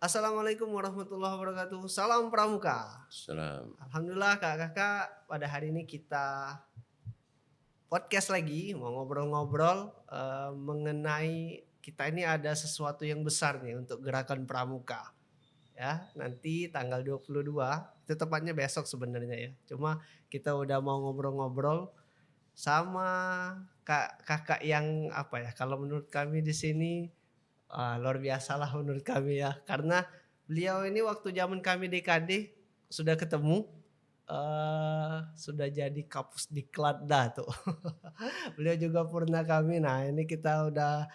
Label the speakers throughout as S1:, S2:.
S1: Assalamualaikum warahmatullahi wabarakatuh. Salam Pramuka.
S2: Salam.
S1: Alhamdulillah kakak-kakak pada hari ini kita podcast lagi mau ngobrol-ngobrol mengenai kita ini ada sesuatu yang besar nih untuk gerakan Pramuka. Ya, nanti tanggal 22 itu tepatnya besok sebenarnya ya. Cuma kita udah mau ngobrol-ngobrol sama kakak yang apa ya? Kalau menurut kami di sini luar biasalah menurut kami ya, karena beliau ini waktu zaman kami DKD sudah ketemu, sudah jadi Kapus Diklatda tuh. Beliau juga pernah kami, nah ini kita udah,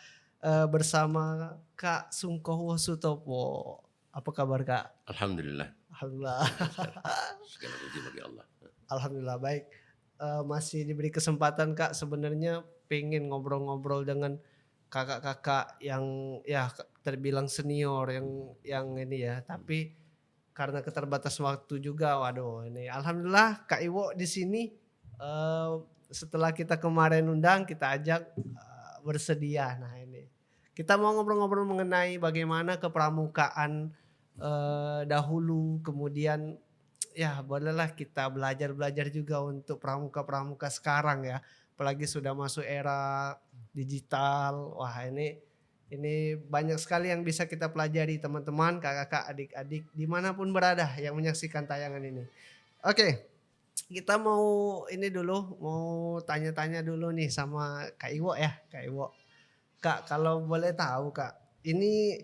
S1: bersama Kak Sungkowo Sutopo. Apa kabar Kak?
S2: Alhamdulillah.
S1: Alhamdulillah.
S2: Segala puji bagi Allah.
S1: Alhamdulillah baik, masih diberi kesempatan Kak, sebenarnya pengen ngobrol-ngobrol dengan kakak-kakak yang ya terbilang senior yang ini ya, tapi karena keterbatas waktu juga waduh ini alhamdulillah Kak Iwo di sini, eee, setelah kita kemarin undang kita ajak, bersedia. Nah ini, kita mau ngobrol-ngobrol mengenai bagaimana kepramukaan, dahulu kemudian ya bolehlah kita belajar-belajar juga untuk pramuka-pramuka sekarang ya, apalagi sudah masuk era digital. Wah ini banyak sekali yang bisa kita pelajari teman-teman, kakak-kakak, adik-adik dimanapun berada yang menyaksikan tayangan ini. Oke, kita mau ini dulu, mau tanya-tanya dulu nih sama Kak Iwo ya, Kak Iwo. Kak kalau boleh tahu Kak, ini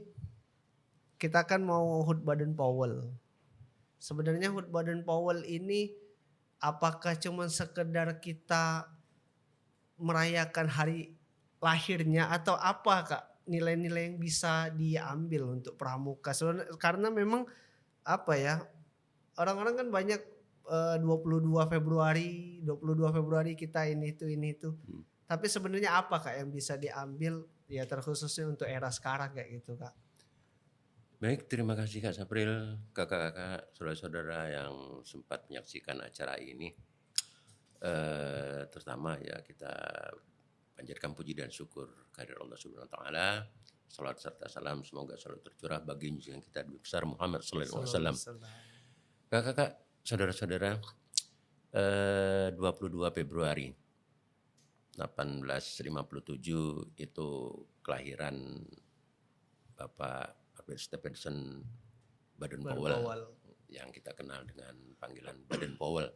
S1: kita kan mau HUT Baden Powell. Sebenarnya HUT Baden Powell ini apakah cuman sekedar kita merayakan hari lahirnya atau apa Kak, nilai-nilai yang bisa diambil untuk pramuka? Karena memang apa ya, orang-orang kan banyak, 22 Februari kita ini itu.
S2: Hmm.
S1: Tapi sebenarnya apa Kak yang bisa diambil ya terkhususnya untuk era sekarang kayak gitu Kak?
S2: Baik, terima kasih Kak Sapril, kakak-kakak, saudara-saudara yang sempat menyaksikan acara ini. Terutama ya kita panjatkan puji dan syukur kehadirat Allah Subhanahu wa taala. Salat serta salam semoga selalu tercurah bagi junjungan kita Nabi besar Muhammad sallallahu alaihi wasallam. Kakak-kakak, saudara-saudara, 22 Februari 1857 itu kelahiran Bapak Alfred Stephenson Baden Powell yang kita kenal dengan panggilan Baden Powell.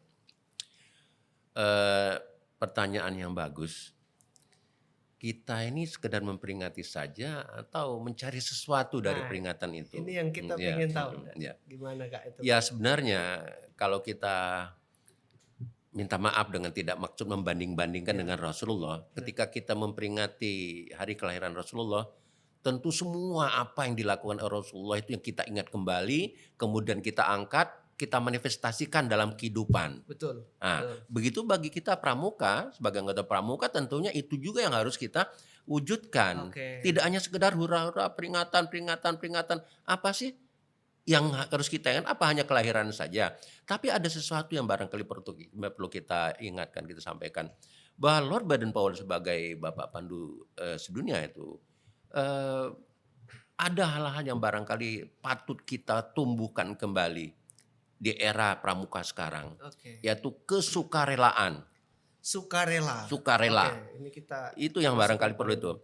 S2: Pertanyaan yang bagus. Kita ini sekedar memperingati saja atau mencari sesuatu dari peringatan itu?
S1: Ini yang kita
S2: Ya,
S1: pengen tahu.
S2: ya.
S1: Gimana Kak itu?
S2: Ya sebenarnya kalau kita minta maaf dengan tidak maksud membanding-bandingkan
S1: Ya.
S2: dengan Rasulullah, ketika kita memperingati hari kelahiran Rasulullah, tentu semua apa yang dilakukan oleh Rasulullah itu yang kita ingat kembali, kemudian kita angkat, kita manifestasikan dalam kehidupan.
S1: Betul.
S2: Nah, begitu bagi kita pramuka, sebagai anggota pramuka tentunya itu juga yang harus kita wujudkan. Tidak hanya sekedar hura-hura peringatan. Apa sih yang harus kita ingat? Apa hanya kelahiran saja? Tapi ada sesuatu yang barangkali perlu kita ingatkan, kita sampaikan. Bahwa Lord Baden Powell sebagai Bapak Pandu sedunia itu, ada hal-hal yang barangkali patut kita tumbuhkan kembali di era pramuka sekarang, yaitu kesukarelaan.
S1: Sukarela.
S2: Sukarela.
S1: Ini kita
S2: Itu yang barangkali perlu itu.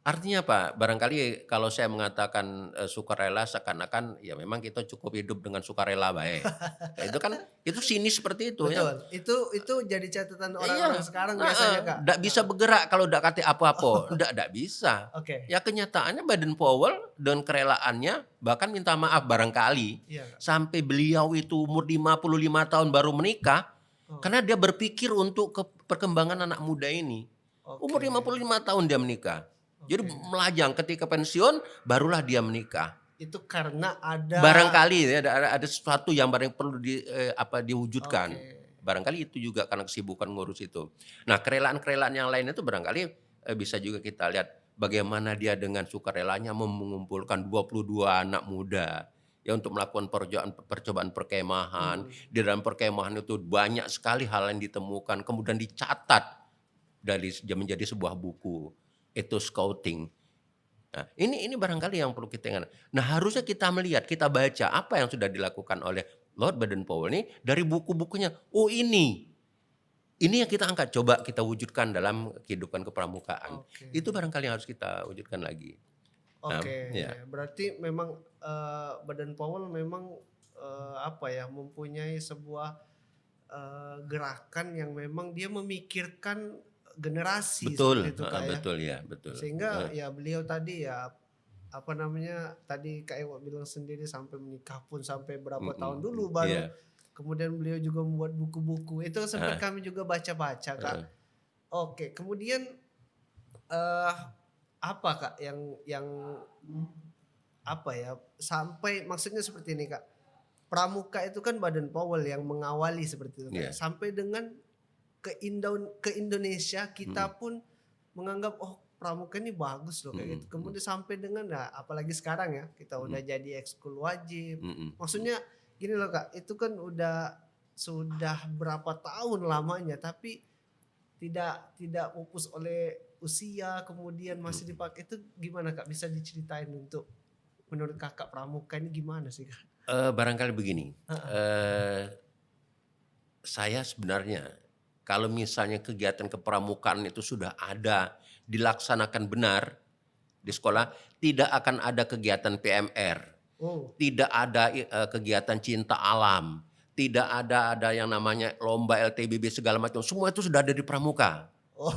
S2: Artinya apa? Barangkali kalau saya mengatakan sukarela seakan-akan ya memang kita cukup hidup dengan sukarela baik. Itu kan itu sinis seperti itu.
S1: Betul.
S2: Ya.
S1: Itu jadi catatan orang-orang sekarang biasanya Kak.
S2: Nggak bisa bergerak kalau nggak kata apa-apa. Nggak bisa.
S1: Oke.
S2: Ya kenyataannya Baden Powell dan kerelaannya bahkan minta maaf barangkali
S1: Iya Kak.
S2: sampai beliau itu umur 55 tahun baru menikah karena dia berpikir untuk perkembangan anak muda ini. Umur 55 tahun dia menikah. Jadi melajang ketika pensiun barulah dia menikah.
S1: Itu karena ada
S2: Barangkali ya ada sesuatu yang barang perlu diwujudkan. Barangkali itu juga karena kesibukan ngurus itu. Nah, kerelaan-kerelaan yang lain itu barangkali bisa juga kita lihat bagaimana dia dengan sukarelanya mengumpulkan 22 anak muda ya untuk melakukan percobaan perkemahan. Di dalam perkemahan itu banyak sekali hal yang ditemukan kemudian dicatat dari menjadi sebuah buku. Itu scouting. Nah, ini barangkali yang perlu kita ingat. Nah, harusnya kita melihat, kita baca apa yang sudah dilakukan oleh Lord Baden-Powell ini dari buku-bukunya. Oh ini yang kita angkat, coba kita wujudkan dalam kehidupan kepramukaan.
S1: Oke.
S2: Itu barangkali yang harus kita wujudkan lagi.
S1: Oke,
S2: Ya,
S1: berarti memang, Baden Powell memang, apa ya, mempunyai sebuah, gerakan yang memang dia memikirkan generasi
S2: betul,
S1: seperti itu, Kak, ya.
S2: betul ya, betul.
S1: Sehingga ya beliau tadi ya, apa namanya, tadi Kak Ewa bilang sendiri sampai menikah pun sampai berapa tahun dulu baru
S2: Iya,
S1: kemudian beliau juga membuat buku-buku. Itu sempat
S2: heeh,
S1: kami juga baca-baca, Kak.
S2: heeh,
S1: Oke, kemudian, eee, apa Kak yang apa ya, sampai maksudnya seperti ini Kak, pramuka itu kan Baden Powell yang mengawali seperti itu Kak, ya.
S2: iya,
S1: Sampai dengan ke Indonesia
S2: mhm,
S1: kita pun menganggap, "Oh pramuka ini bagus loh," kayak gitu.
S2: mhm, mhm,
S1: Kemudian sampai dengan nah apalagi sekarang ya, kita
S2: mhm,
S1: udah jadi ekskul wajib.
S2: mhm, mhm.
S1: Maksudnya gini loh Kak, itu kan sudah berapa tahun lamanya tapi tidak pupus oleh usia, kemudian masih
S2: Mhm.
S1: dipakai, itu gimana Kak? Bisa diceritain untuk menurut Kakak pramuka ini gimana sih Kak?
S2: Barangkali begini,
S1: Heeh.
S2: eee, saya sebenarnya kalau misalnya kegiatan kepramukaan itu sudah ada, dilaksanakan benar di
S1: Oke.
S2: sekolah, tidak akan ada kegiatan PMR,
S1: Oh.
S2: tidak ada kegiatan cinta alam, tidak ada yang namanya lomba LTBB segala macam, semua itu sudah ada di pramuka.
S1: Oh.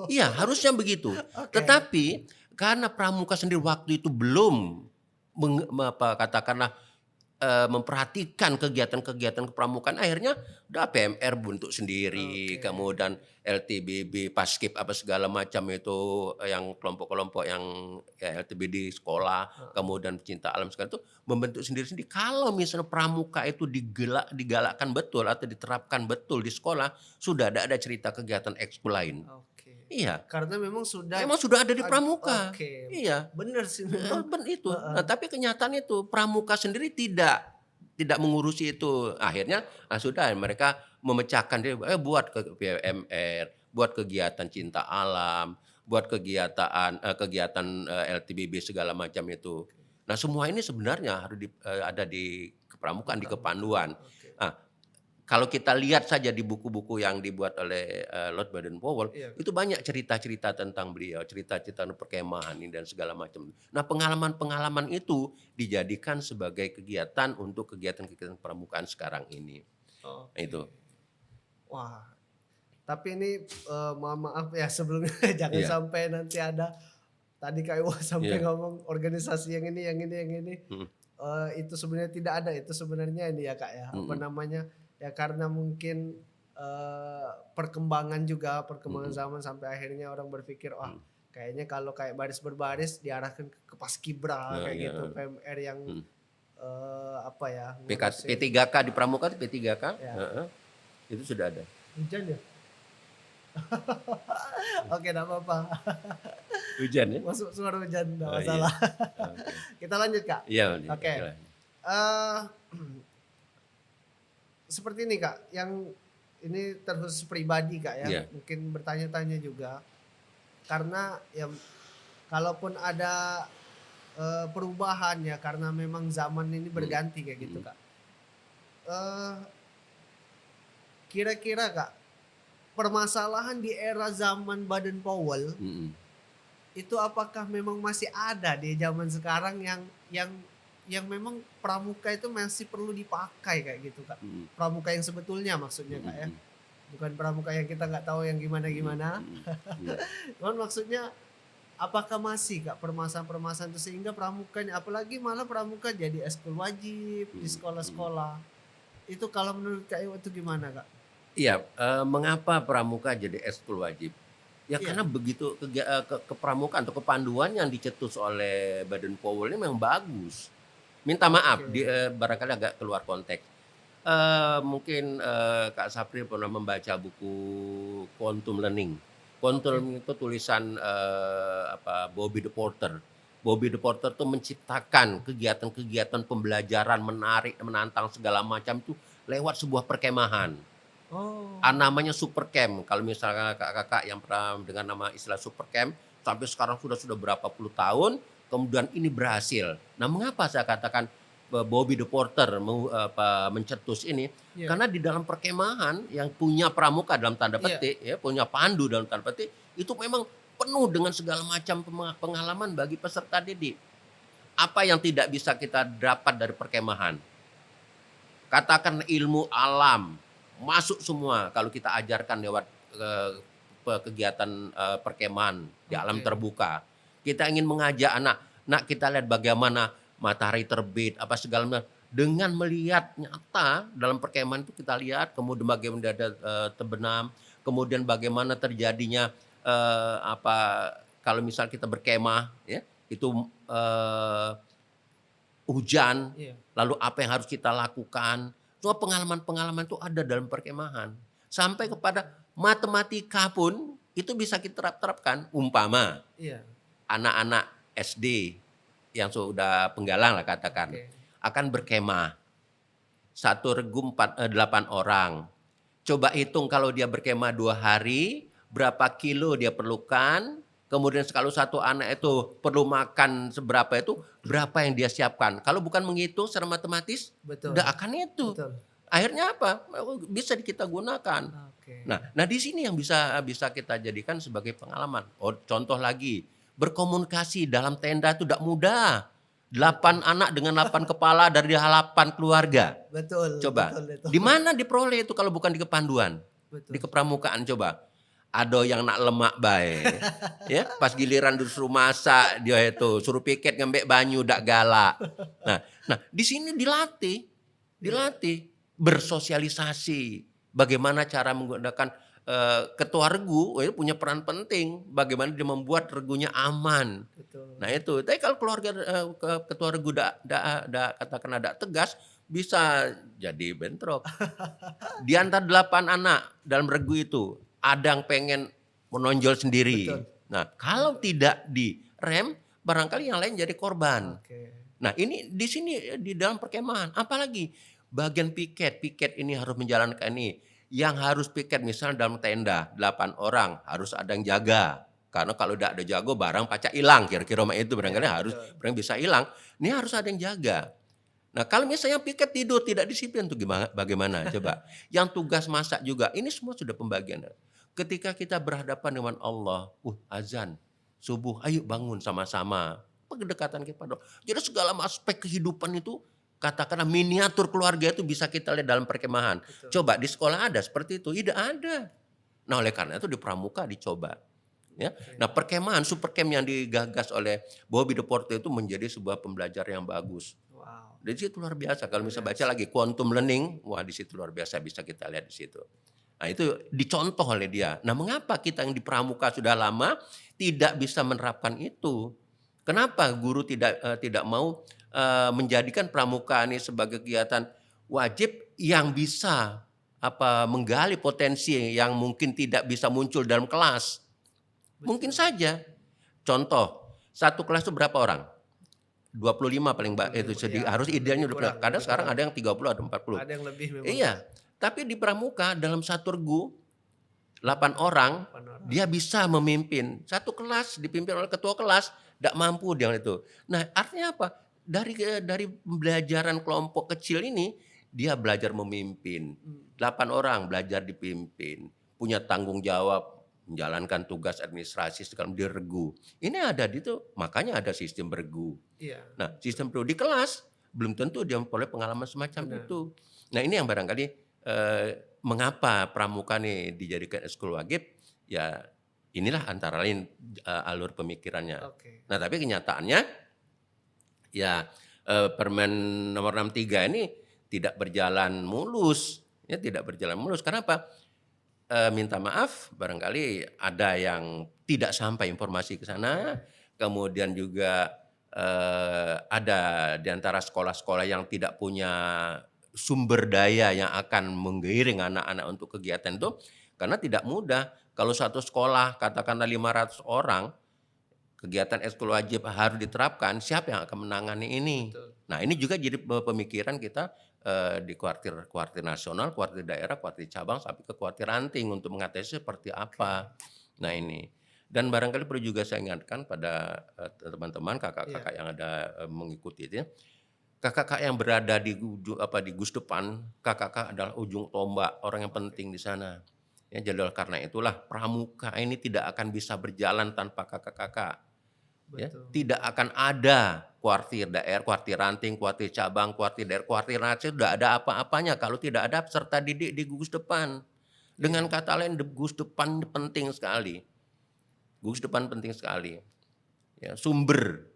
S2: Iya, harusnya begitu.
S1: Oke.
S2: Tetapi karena pramuka sendiri waktu itu belum katakanlah memperhatikan kegiatan-kegiatan kepramukaan, akhirnya udah PMR bentuk sendiri,
S1: Oke.
S2: kemudian LTBB, Paskib apa segala macam itu, yang kelompok-kelompok yang ya LTBD sekolah,
S1: Heeh.
S2: kemudian pecinta alam segala itu membentuk sendiri-sendiri. Kalau misalnya pramuka itu digalakkan betul atau diterapkan betul di sekolah, sudah ada cerita kegiatan ekskul lain.
S1: Oke.
S2: Iya,
S1: Karena memang sudah
S2: memang sudah ada di pramuka.
S1: oke.
S2: Iya.
S1: Bener sih memang.
S2: Itu.
S1: Heeh.
S2: Nah, tapi kenyataan itu pramuka sendiri tidak mengurusi itu. Akhirnya, sudah mereka memecahkan dia, buat ke PMR, buat kegiatan cinta alam, buat kegiatan, LTBB segala macam itu. Nah, semua ini sebenarnya harus ada di
S1: Di
S2: kepramukaan, di
S1: pramuka.
S2: kepanduan.
S1: Oke.
S2: Nah, kalau kita lihat saja di buku-buku yang dibuat oleh, Lord Baden-Powell,
S1: Iya.
S2: itu banyak cerita-cerita tentang beliau, cerita-cerita perkemahan ini dan segala macam. Nah, pengalaman-pengalaman itu dijadikan sebagai kegiatan untuk kegiatan-kegiatan pramukaan sekarang ini. Nah,
S1: Oke.
S2: itu.
S1: Wah, tapi ini, mohon maaf ya sebelumnya jangan
S2: Iya,
S1: sampai nanti ada tadi Kak Iwa sampai
S2: iya,
S1: ngomong organisasi yang ini yang ini yang ini,
S2: mhm,
S1: itu sebenarnya tidak ada, itu sebenarnya ini ya Kak ya, apa
S2: mhm,
S1: namanya, ya karena mungkin, perkembangan
S2: mhm,
S1: zaman sampai akhirnya orang berpikir, "Wah
S2: mhm.
S1: kayaknya kalau kayak baris berbaris diarahkan ke paskibra,"
S2: Nah,
S1: kayak
S2: iya,
S1: gitu, PMR yang,
S2: mhm.
S1: apa ya, ngurusin
S2: P3K di pramuka itu P3K,
S1: ya
S2: heeh, itu sudah ada.
S1: hujan ya? Oke nggak apa-apa.
S2: Hujan ya?
S1: Masuk suara hujan, nggak
S2: Oh, iya,
S1: masalah.
S2: oke.
S1: Kita lanjut, Kak.
S2: Iya,
S1: Oke,
S2: silahkan.
S1: eee, seperti ini, Kak, yang ini terkhusus pribadi, Kak, ya,
S2: Iya,
S1: mungkin bertanya-tanya juga, karena ya kalaupun ada, perubahan ya karena memang zaman ini
S2: mhm,
S1: berganti kayak gitu,
S2: mhm,
S1: Kak. Eee, Kira-kira, Kak, permasalahan di era zaman Baden-Powell
S2: mhm,
S1: itu apakah memang masih ada di zaman sekarang yang memang pramuka itu masih perlu dipakai kayak gitu, Kak?
S2: mhm,
S1: Pramuka yang sebetulnya maksudnya,
S2: mhm,
S1: Kak, ya.
S2: mhm,
S1: Bukan pramuka yang kita nggak tahu yang
S2: mhm,
S1: gimana-gimana.
S2: mhm, iya.
S1: Cuman maksudnya apakah masih, Kak, permasalahan-permasalahan itu sehingga pramukanya apalagi malah pramuka jadi ekskul wajib di
S2: Mhm, mhm.
S1: sekolah-sekolah. Itu kalau menurut Kak Iwa itu gimana, Kak?
S2: Iya, mengapa pramuka jadi ekskul wajib? Ya
S1: Iya,
S2: karena begitu kepramukaan atau kepanduan yang dicetus oleh Baden Powell ini memang bagus. Minta maaf
S1: oke.
S2: barangkali agak keluar konteks. Mungkin, Kak Sapri pernah membaca buku Quantum Learning.
S1: Oke.
S2: Quantum itu tulisan, Bobby the Porter. Bobby the Porter tuh menciptakan kegiatan-kegiatan pembelajaran menarik, menantang segala macam itu lewat sebuah perkemahan.
S1: Oh,
S2: Namanya super camp, kalau misalnya Kakak-kakak yang pernah dengar nama istilah super camp, sampai sekarang sudah berapa puluh tahun, kemudian ini berhasil. Nah, mengapa saya katakan Bobby the Porter mencetus ini?
S1: Iya,
S2: Karena di dalam perkemahan yang punya pramuka dalam tanda
S1: iya,
S2: petik, ya, punya pandu dalam tanda petik, itu memang penuh dengan segala macam pengalaman bagi peserta didik. Apa yang tidak bisa kita dapat dari perkemahan? Katakan ilmu alam, masuk semua kalau kita ajarkan lewat, kegiatan, perkemahan di alam
S1: oke,
S2: terbuka. Kita ingin mengajak anak, "Nak, kita lihat bagaimana matahari terbit, apa segala macam." Dengan melihat nyata dalam perkemahan itu kita lihat, kemudian bagaimana ada, terbenam, kemudian bagaimana terjadinya, kalau misal kita berkemah ya, itu, hujan,
S1: iya,
S2: lalu apa yang harus kita lakukan. Semua pengalaman-pengalaman itu ada dalam perkemahan. Sampai kepada matematika pun itu bisa kita terapkan. Umpama
S1: iya,
S2: anak-anak SD yang sudah penggalang lah katakan,
S1: oke,
S2: akan berkemah. Satu regu 8 orang. Coba hitung kalau dia berkemah 2 hari, berapa kilo dia perlukan, kemudian kalau satu anak itu perlu makan seberapa itu, berapa yang dia siapkan. Kalau bukan menghitung secara matematis,
S1: betul,
S2: tidak akan itu.
S1: betul,
S2: Akhirnya apa? Bisa kita gunakan.
S1: oke,
S2: Nah, di sini yang bisa bisa kita jadikan sebagai pengalaman. Oh, contoh lagi, berkomunikasi dalam tenda itu tidak mudah. 8
S1: betul,
S2: anak dengan 8 kepala dari 8 keluarga.
S1: betul,
S2: Coba,
S1: betul itu,
S2: di mana diperoleh itu kalau bukan di kepanduan? Di
S1: betul,
S2: kepramukaan coba. Ado yang nak lemak bae. Ya, pas giliran disuruh masak dia itu suruh piket ngembek banyu dak galak. Nah, di sini dilatih,
S1: iya,
S2: dilatih bersosialisasi. Bagaimana cara menggunakan ketua regu itu punya peran penting. Bagaimana dia membuat regunya aman. Nah
S1: betul,
S2: itu, tapi kalau keluarga ketua regu katakan ada tegas bisa jadi bentrok. Di antara 8 anak dalam regu itu, ada yang pengen menonjol sendiri.
S1: betul,
S2: Nah, kalau tidak direm, barangkali yang lain jadi korban.
S1: oke,
S2: Nah, ini di sini di dalam perkemahan, apalagi bagian piket, piket ini harus menjalankan ini. Yang harus piket misalnya dalam tenda 8 orang harus ada yang jaga. Karena kalau tidak ada jago barang pacak hilang, kira-kira itu
S1: iya,
S2: barangkali harus
S1: betul,
S2: barang bisa hilang. Ini harus ada yang jaga. Nah, kalau misalnya piket tidur tidak disiplin tuh gimana bagaimana coba? Yang tugas masak juga, ini semua sudah pembagian. Ketika kita berhadapan dengan Allah, azan, subuh, ayo bangun sama-sama. Pendekatan kepada Allah. Jadi segala aspek kehidupan itu katakanlah miniatur keluarga itu bisa kita lihat dalam perkemahan.
S1: betul,
S2: Coba di sekolah ada seperti itu? Tidak ada. Nah, oleh karena itu di pramuka dicoba. Ya.
S1: oke,
S2: Nah, perkemahan super camp yang digagas oleh Bobby de Porter itu menjadi sebuah pembelajaran yang bagus.
S1: wow,
S2: Dari situ luar biasa, kalau
S1: luar
S2: misalnya baca
S1: biasa,
S2: lagi quantum learning, wah di situ luar biasa bisa kita lihat di situ. Nah itu dicontoh oleh dia. Nah mengapa kita yang di pramuka sudah lama tidak bisa menerapkan itu? Kenapa guru tidak mau menjadikan pramuka ini sebagai kegiatan wajib yang bisa menggali potensi yang mungkin tidak bisa muncul dalam kelas? Mungkin
S1: betul,
S2: saja. Contoh, satu kelas itu berapa orang? 25 paling itu
S1: 25, iya,
S2: harus
S1: lebih
S2: idealnya 25.
S1: kurang,
S2: Kadang
S1: lebih
S2: sekarang
S1: kurang,
S2: ada yang 30 ada 40.
S1: ada yang lebih memang,
S2: Iya, tapi di pramuka dalam satu regu 8 orang
S1: 8 orang,
S2: dia bisa memimpin. Satu kelas dipimpin oleh ketua kelas, tidak mampu dia itu. Nah, artinya apa? Dari pembelajaran kelompok kecil ini dia belajar memimpin.
S1: mmm,
S2: 8 orang belajar dipimpin, punya tanggung jawab menjalankan tugas administrasi segala di regu. Ini ada di itu, makanya ada sistem regu.
S1: iya,
S2: Nah, sistem perlu di kelas, belum tentu dia memperoleh pengalaman semacam
S1: benar,
S2: itu. Nah, ini yang barangkali, mengapa pramuka nih dijadikan ekskul wajib, ya inilah antara lain, alur pemikirannya.
S1: oke,
S2: Nah, tapi kenyataannya, ya, Permen nomor 63 ini tidak berjalan mulus, ya tidak berjalan mulus. Karena apa? Minta maaf barangkali ada yang tidak sampai informasi ke sana,
S1: oke,
S2: kemudian juga, ada di antara sekolah-sekolah yang tidak punya sumber daya yang akan menggiring anak-anak untuk kegiatan itu, karena tidak mudah. Kalau satu sekolah katakanlah 500 orang, kegiatan ekskul wajib harus diterapkan, siapa yang akan menangani ini?
S1: betul,
S2: Nah, ini juga jadi pemikiran kita, di kuartir nasional, kuartir daerah, kuartir cabang, sampai ke kuartir ranting untuk mengatasi seperti
S1: oke,
S2: apa. Nah ini. Dan barangkali perlu juga saya ingatkan pada teman-teman
S1: Iya,
S2: kakak-kakak yang ada mengikuti itu ya. Kakak-kakak yang berada di gus depan, kakak-kakak adalah ujung tombak, orang yang
S1: oke,
S2: penting di sana. Ya, jadi karena itulah pramuka ini tidak akan bisa berjalan tanpa kakak-kakak. Ya,
S1: betul
S2: tidak
S1: betul.
S2: akan ada kuartir daerah, kuartir ranting, kuartir cabang, kuartir daerah, kuartir nacir, tidak ada apa-apanya kalau tidak ada peserta didik di gugus depan. Dengan
S1: Iya,
S2: kata lain, gugus depan penting sekali. Gugus depan penting sekali. Ya, sumber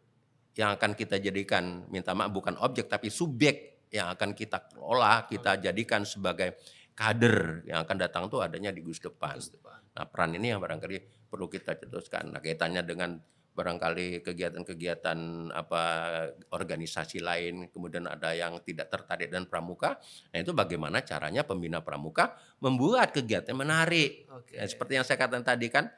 S2: yang akan kita jadikan, minta maaf bukan objek tapi subjek yang akan kita kelola, kita
S1: oke,
S2: jadikan sebagai kader yang akan datang tuh adanya di Gus Depan.
S1: Gus Depan.
S2: Nah, peran ini yang barangkali perlu kita cetuskan. Nah, kaitannya dengan barangkali kegiatan-kegiatan apa organisasi lain, kemudian ada yang tidak tertarik dan pramuka. Nah, itu bagaimana caranya pembina pramuka membuat kegiatan menarik. Ya,
S1: Oke,
S2: seperti yang saya katakan tadi kan,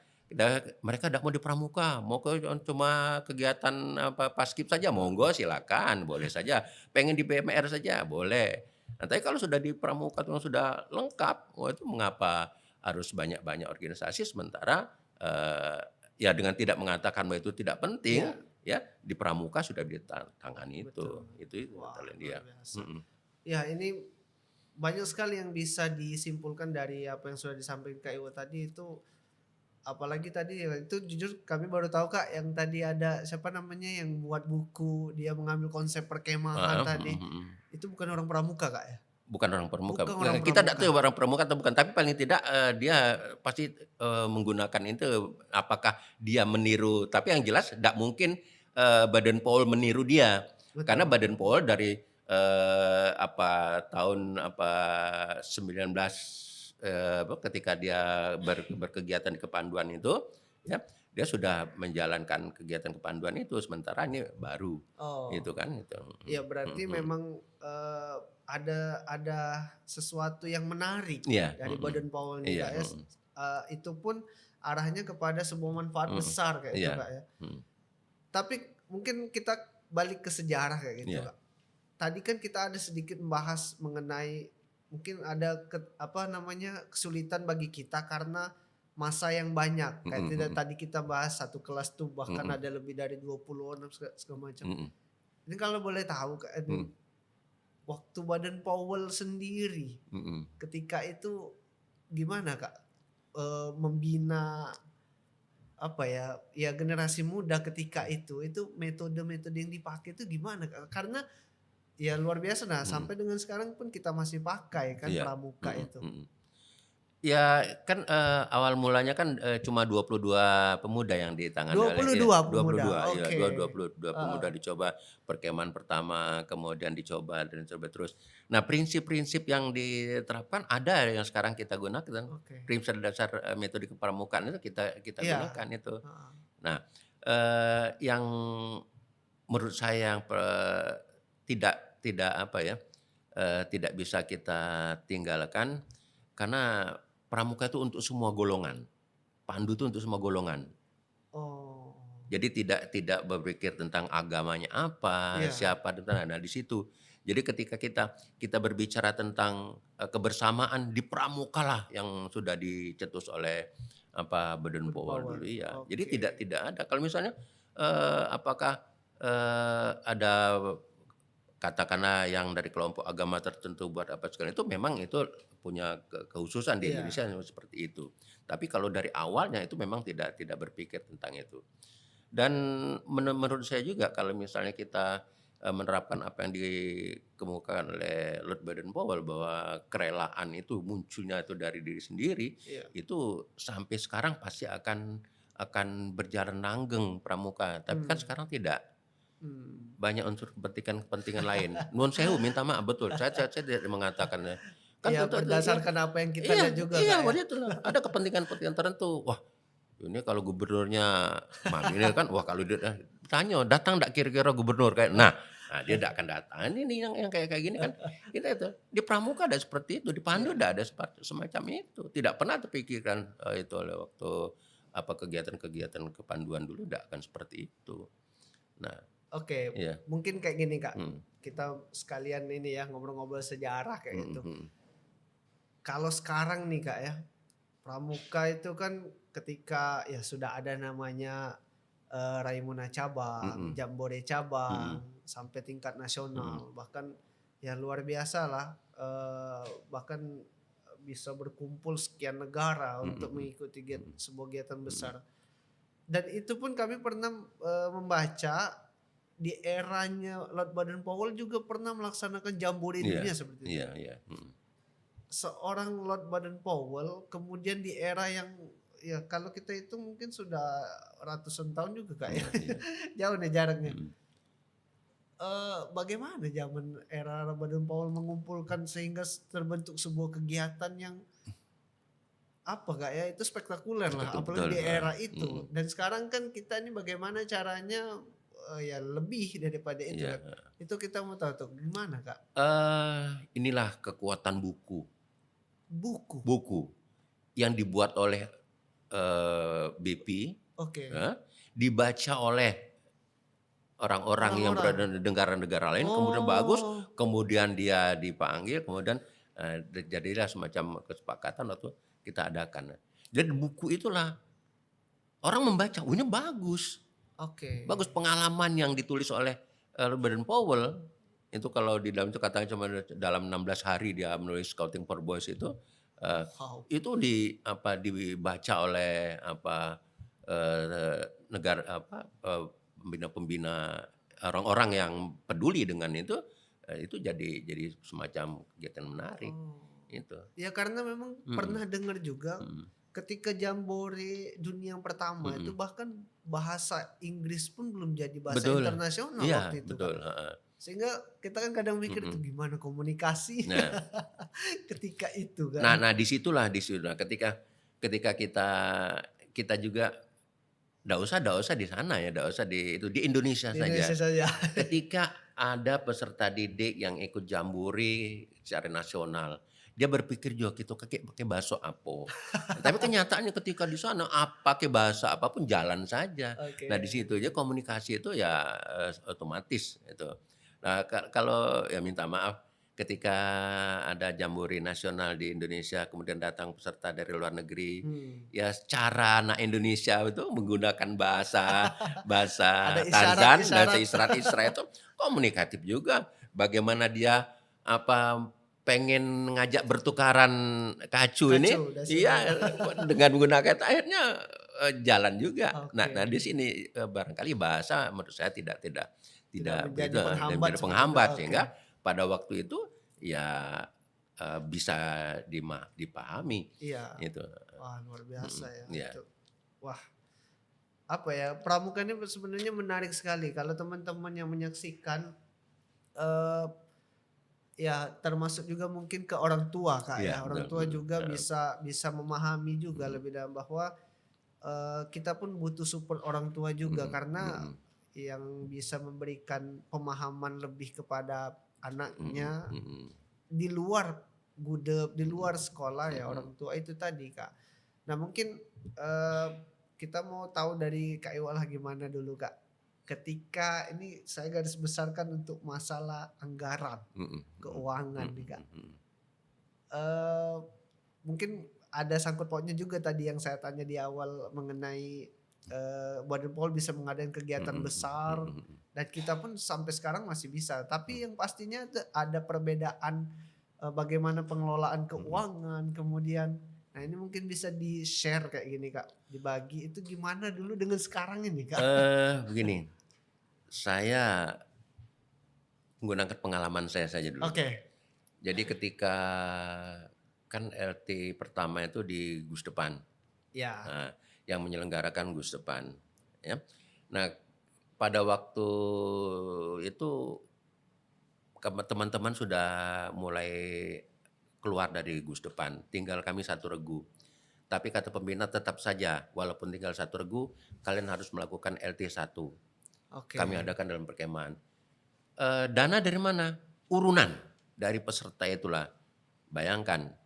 S2: mereka tidak mau di pramuka, mau cuma kegiatan apa paskib saja, monggo silakan, boleh saja. Pengen di PMR saja, boleh. Nah, tapi kalau sudah di pramuka tuh sudah lengkap, wah itu mengapa harus banyak-banyak organisasi sementara ya dengan tidak mengatakan bahwa itu tidak penting,
S1: iya,
S2: ya di pramuka sudah ditangani
S1: betul.
S2: itu
S1: Wah,
S2: kata
S1: luar
S2: dia.
S1: biasa.
S2: Mhm.
S1: Ya, ini banyak sekali yang bisa disimpulkan dari apa yang sudah disampaikan Kak Iwo tadi itu, apalagi tadi ya itu jujur kami baru tahu Kak yang tadi ada siapa namanya yang buat buku, dia mengambil konsep perkemahan
S2: Heeh,
S1: tadi,
S2: mhm mhm.
S1: itu bukan orang pramuka Kak ya?
S2: Bukan orang pramuka,
S1: Bukan orang
S2: kita tidak
S1: pramuka.
S2: tahu orang pramuka atau bukan, tapi paling tidak, dia pasti, menggunakan itu, apakah dia meniru tapi yang jelas tidak mungkin, Baden Powell meniru dia. Karena
S1: Betul.
S2: Baden Powell dari, tahun 19, ketika dia berkegiatan di kepanduan itu, ya, dia sudah menjalankan kegiatan kepanduan itu, sementara ini baru, itu
S1: Oh,
S2: kan, itu.
S1: ya
S2: Mhm
S1: berarti
S2: mhm.
S1: memang, ada sesuatu yang menarik
S2: Iya,
S1: dari
S2: mhm.
S1: Baden Powell nih
S2: Iya,
S1: Kak ya,
S2: mhm.
S1: itu pun arahnya kepada sebuah manfaat
S2: Mhm,
S1: besar kayak itu
S2: iya,
S1: Kak ya.
S2: mhm,
S1: Tapi mungkin kita balik ke sejarah kayak gitu
S2: iya,
S1: Kak. Tadi kan kita ada sedikit membahas mengenai mungkin ada apa namanya, kesulitan bagi kita karena masa yang banyak.
S2: mhm
S1: Kayak tidak
S2: mhm,
S1: tadi kita bahas satu kelas tuh bahkan
S2: mhm
S1: ada lebih dari 20 orang segala macam.
S2: mhm
S1: Ini kalau boleh tahu Kak, ini
S2: mhm
S1: waktu Baden Powell sendiri
S2: mhm
S1: ketika itu gimana Kak, membina apa ya, ya generasi muda ketika itu metode-metode yang dipakai itu gimana Kak? Karena ya luar biasa, nah
S2: mhm,
S1: sampai dengan sekarang pun kita masih pakai kan
S2: iya,
S1: pramuka
S2: mhm
S1: itu.
S2: mhm. Ya kan, awal mulanya kan, cuma 22 pemuda yang ditangani oleh ya
S1: 22 pemuda,
S2: 22 ya,
S1: oke.
S2: 22
S1: Heeh,
S2: pemuda dicoba perkemahan pertama, kemudian dicoba dan coba terus. Nah, prinsip-prinsip yang diterapkan ada yang sekarang kita gunakan,
S1: oke.
S2: prinsip dasar, metode kepramukaan itu kita
S1: Iya,
S2: gunakan itu.
S1: heeh,
S2: Nah, yang menurut saya yang tidak apa ya, tidak bisa kita tinggalkan karena pramuka itu untuk semua golongan, pandu itu untuk semua golongan.
S1: oh,
S2: Jadi tidak berpikir tentang agamanya apa,
S1: iya,
S2: siapa nah di situ. Jadi ketika kita kita berbicara tentang, kebersamaan di pramuka lah yang sudah dicetus oleh apa, Baden
S1: Baden
S2: Powell dulu
S1: Powell,
S2: iya. Jadi
S1: oke.
S2: tidak ada. Kalau misalnya, apakah, ada katakanlah yang dari kelompok agama tertentu buat apa segala itu memang itu punya kekhususan di
S1: Iya,
S2: Indonesia seperti itu. Tapi kalau dari awalnya itu memang tidak berpikir tentang itu. Dan menurut saya juga kalau misalnya kita, menerapkan apa yang dikemukakan oleh Lord Baden-Powell bahwa kerelaan itu munculnya itu dari diri sendiri,
S1: iya,
S2: itu sampai sekarang pasti akan berjalan langgeng pramuka. Tapi kan
S1: mmm,
S2: sekarang tidak,
S1: mmm.
S2: banyak unsur kepentingan lain. Nuwun sewu minta maaf betul, saya tidak mengatakannya. Kan
S1: Iya
S2: tentu itu ya
S1: berdasarkan apa yang kita
S2: iya
S1: lihat juga
S2: iya
S1: Kak ya.
S2: begitulah, ada kepentingan-kepentingan tertentu. Wah ini kalau gubernurnya ini kan, wah kalau dia tanya, "Datang ndak kira-kira gubernur?" Kayak dia ndak akan datang. Ini yang kayak gini kan, kita itu, di Pramuka ada seperti itu, di Pandu
S1: Iya,
S2: ndak ada semacam itu. Tidak pernah terpikirkan, itu oleh waktu, apa, kegiatan-kegiatan kepanduan dulu ndak akan seperti itu. Nah
S1: oke,
S2: iya,
S1: mungkin kayak gini Kak,
S2: mhm,
S1: kita sekalian ini ya ngobrol-ngobrol sejarah kayak
S2: mhm
S1: gitu.
S2: mhm,
S1: Kalau sekarang nih Kak ya, pramuka itu kan ketika ya sudah ada namanya Raimuna cabang,
S2: Mhm,
S1: Jambore
S2: mhm,
S1: cabang, sampai tingkat
S2: mhm,
S1: nasional, bahkan ya luar biasa lah, bahkan bisa berkumpul sekian negara
S2: mhm,
S1: untuk
S2: mhm,
S1: mengikuti
S2: mhm,
S1: sebuah kegiatan
S2: mhm.
S1: besar. Dan itu pun kami pernah membaca di eranya Lord Baden-Powell juga pernah melaksanakan Jambore
S2: Iya,
S1: dunia seperti itu.
S2: iya, iya, mhm.
S1: Seorang Lord Baden-Powell kemudian di era yang ya kalau kita itu mungkin sudah ratusan tahun juga Kak ya.
S2: Iya, iya,
S1: Jauh nih jaraknya.
S2: mhm.
S1: Bagaimana zaman era Baden-Powell mengumpulkan sehingga terbentuk sebuah kegiatan yang apa Kak ya, itu spektakuler lah
S2: Betul,
S1: apalagi
S2: betul,
S1: di
S2: heeh,
S1: era itu.
S2: mhm,
S1: Dan sekarang kan kita ini bagaimana caranya, ya lebih daripada itu
S2: iya,
S1: kan. Itu kita mau tahu tuh gimana Kak?
S2: inilah kekuatan buku.
S1: Buku?
S2: Buku yang dibuat oleh, BP,
S1: Oke.
S2: heeh, dibaca oleh orang-orang yang
S1: Orang-orang?
S2: berada di negara-negara lain, kemudian bagus,
S1: Oh,
S2: kemudian dia dipanggil, kemudian, jadilah semacam kesepakatan waktu kita adakan. Dan buku itulah orang membaca, "Oh ini bagus."
S1: oke.
S2: Bagus pengalaman yang ditulis oleh, Baden-Powell, itu kalau di dalam itu katanya cuma dalam 16 hari dia menulis Scouting for Boys eee,
S1: Wow.
S2: itu dibaca oleh negara pembina-pembina, orang-orang yang peduli dengan itu jadi semacam kegiatan menarik,
S1: Oh.
S2: itu.
S1: Ya karena memang
S2: Mhm,
S1: pernah dengar juga
S2: mhm,
S1: ketika Jambore dunia yang pertama itu
S2: mhm.
S1: bahkan bahasa Inggris pun belum jadi bahasa
S2: Betul,
S1: internasional
S2: iya
S1: waktu itu Kak.
S2: betul, heeh,
S1: Sehingga kita kan kadang mikir itu
S2: mhm.
S1: gimana komunikasinya
S2: Nah
S1: ketika itu Kak.
S2: Nah di situ, nah ketika ketika kita juga ndak usah di sana ya, ndak usah di Indonesia
S1: Di
S2: saja.
S1: Indonesia saja.
S2: Ketika ada peserta didik yang ikut jambore secara nasional, dia berpikir juga gitu, "Kakek pakai bahasa apa?" Tapi kenyataannya ketika di sana pakai bahasa apapun jalan saja. Nah di
S1: Oke.
S2: situ aja komunikasi itu ya, otomatis itu. Nah kalau ya minta maaf ketika ada jambore nasional di Indonesia kemudian datang peserta dari luar negeri,
S1: Hmm.
S2: ya cara anak Indonesia itu menggunakan bahasa bahasa
S1: Ada
S2: Tarzan, bahasa
S1: isyarat-isyarat.
S2: isyarat-isyarat itu komunikatif juga. Bagaimana dia, pengen ngajak bertukaran kacu ini
S1: Kacau dah
S2: iya,
S1: sudah.
S2: dengan menggunakan akhirnya, jalan juga. Nah
S1: Oke.
S2: nah di sini, barangkali bahasa menurut saya tidak
S1: Tidak
S2: tidak
S1: menjadi
S2: begitu dan
S1: penghambat
S2: menjadi
S1: seperti itu.
S2: penghambat
S1: Oke.
S2: sehingga pada waktu itu ya, bisa dipahami
S1: Iya.
S2: itu,
S1: Wah luar
S2: mhm,
S1: biasa ya
S2: iya,
S1: itu. Wah apa ya pramuka ini sebenarnya menarik sekali kalau teman-teman yang menyaksikan eh, ya termasuk juga mungkin ke orang tua Kak
S2: iya
S1: ya orang
S2: betul,
S1: tua juga
S2: heeh,
S1: bisa bisa memahami juga
S2: mhm,
S1: lebih dalam bahwa kita pun butuh support orang tua juga
S2: mhm,
S1: karena
S2: mhm,
S1: yang bisa memberikan pemahaman lebih kepada
S2: mhm,
S1: anaknya
S2: mhm,
S1: di luar gudeg, di
S2: mhm,
S1: luar sekolah ya
S2: mhm.
S1: orang tua itu tadi Kak. Nah mungkin kita mau tahu dari Kak Iwal gimana dulu Kak. Ketika ini saya garis besarkan untuk masalah anggaran,
S2: Mhm, mhm,
S1: keuangan
S2: mhm,
S1: nih Kak.
S2: mhm,
S1: Eee, Mungkin ada sangkut pautnya juga tadi yang saya tanya di awal mengenai, Badan POL bisa mengadakan kegiatan
S2: mhm,
S1: besar
S2: mhm, mhm,
S1: dan kita pun sampai sekarang masih bisa.
S2: mhm,
S1: Tapi yang pastinya ada perbedaan, bagaimana pengelolaan
S2: mhm.
S1: keuangan, kemudian nah ini mungkin bisa di-share kayak gini Kak, dibagi itu gimana dulu dengan sekarang ini Kak?
S2: Begini, saya menggunakan pengalaman saya saja dulu.
S1: Oke,
S2: Jadi ketika kan LT pertama itu di Gusdepan,
S1: ya,
S2: nah, yang menyelenggarakan Gusdepan, ya. Nah, pada waktu itu teman-teman sudah mulai keluar dari Gusdepan, tinggal kami satu regu. Tapi kata pembina tetap saja, walaupun tinggal satu regu, kalian harus melakukan LT1. Kami
S1: oke.
S2: adakan dalam perkemahan. Dana dari mana? Urunan dari peserta itulah. Bayangkan,